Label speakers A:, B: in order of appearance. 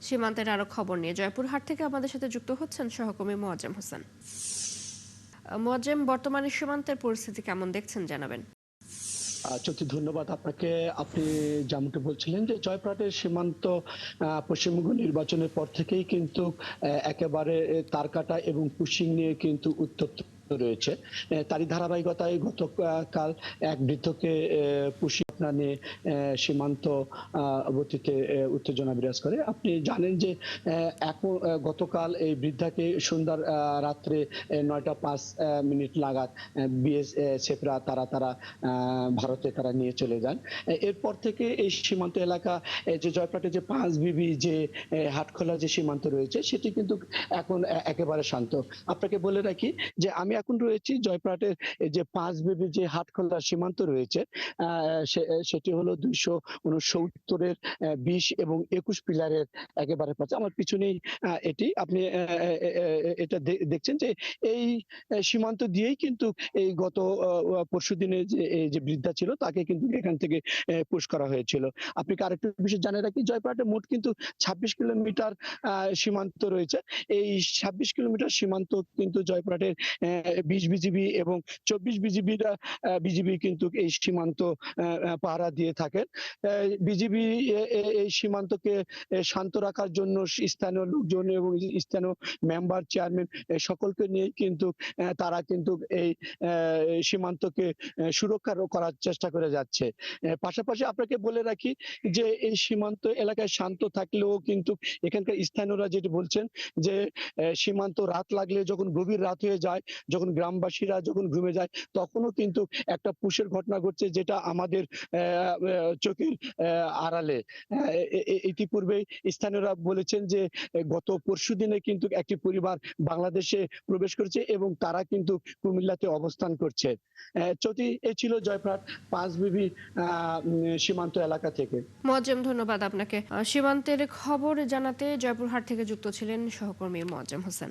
A: সীমান্তের আরো খবর নিয়ে জয়পুরহাট থেকে আমাদের সাথে যুক্ত হচ্ছেন সহকর্মী মোয়াজ্জেম হোসেন। মোয়াজ্জেম, বর্তমানে সীমান্তের পরিস্থিতি কেমন দেখছেন জানাবেন।
B: চতুর্থ ধন্যবাদ আপনাকে। আপনি যেমনটি বলছিলেন যে জয়পুরহাটের সীমান্ত পশ্চিমবঙ্গ নির্বাচনের পর থেকেই কিন্তু একেবারে তারকাটা এবং পুশিং নিয়ে কিন্তু উত্তপ্ত রয়েছে। তারই ধারাবাহিকতায় গতকাল এক বৃদ্ধকে পুশিং ঘটনা নিয়ে সীমান্তবর্তীতে উত্তেজনা বিরাজ করে। আপনি জানেন যে এখন গতকাল এই বৃদ্ধাকে সন্ধ্যার রাত্রে ৯টা ৫ মিনিট নাগাদ বিএসএফরা তারা ভারতে তারা নিয়ে চলে যান। এরপর থেকে এই সীমান্ত এলাকা যে জয়পুরহাটে যে পাঁচবিবি যে হাটখোলা যে সীমান্ত রয়েছে সেটি কিন্তু এখন একেবারে শান্ত। আপনাকে বলে রাখি যে আমি এখন রয়েছি জয়পুরহাটের যে পাঁচবিবি যে হাটখোলা সীমান্ত রয়েছে, সেটি হলো ২৬৯-এর ২০ এবং ২১ পিলারের একেবারে পাশে। আমার পিছনেই এটি আপনি এটা দেখছেন যে এই সীমান্ত দিয়েই কিন্তু এই গত পরশুদিনে যে বৃদ্ধা ছিল তাকে কিন্তু এখান থেকে পুশ করা হয়েছিল। আপনি কি আরেকটু বিষয় জানিয়ে রাখি, জয়পুরহাটে মোট কিন্তু ২৬ কিলোমিটার সীমান্ত রয়েছে। এই ২৬ কিলোমিটার সীমান্ত কিন্তু জয়পুরহাটের ২০ বিজিবি এবং ২৪ বিজিবি কিন্তু এই সীমান্ত পাহারা দিয়ে থাকেন। বিজিবি এই সীমান্তকে শান্ত রাখার জন্য স্থানীয় লোকজন এবং স্থানীয় মেম্বার, চেয়ারম্যান সকলকে নিয়ে কিন্তু তারা কিন্তু এই সীমান্তকে সুরক্ষা করার চেষ্টা করে যাচ্ছে। পাশাপাশি আপনাকে বলে রাখি যে এই সীমান্ত এলাকায় শান্ত থাকলেও কিন্তু এখানকার স্থানীয়রা যেটি বলছেন যে সীমান্ত রাত লাগলে যখন গভীর রাত হয়ে যায়, যখন গ্রামবাসীরা যখন ঘুমে যায় তখনও কিন্তু একটা পুশের ঘটনা ঘটছে, যেটা আমাদের চোখের আড়ালে। ইতিপূর্বে স্থানীয়রা বলেছেন যে গত পরশুদিনে কিন্তু একটি পরিবার বাংলাদেশে প্রবেশ করেছে এবং তারা কিন্তু কুমিল্লাতে অবস্থান করছে। এই ছিল জয়পুরহাট পাঁচবিবি সীমান্ত এলাকা থেকে।
A: মোয়াজ্জেম, ধন্যবাদ আপনাকে। সীমান্তের খবর জানাতে জয়পুরহাট থেকে যুক্ত ছিলেন সহকর্মী মোয়াজ্জেম হোসেন।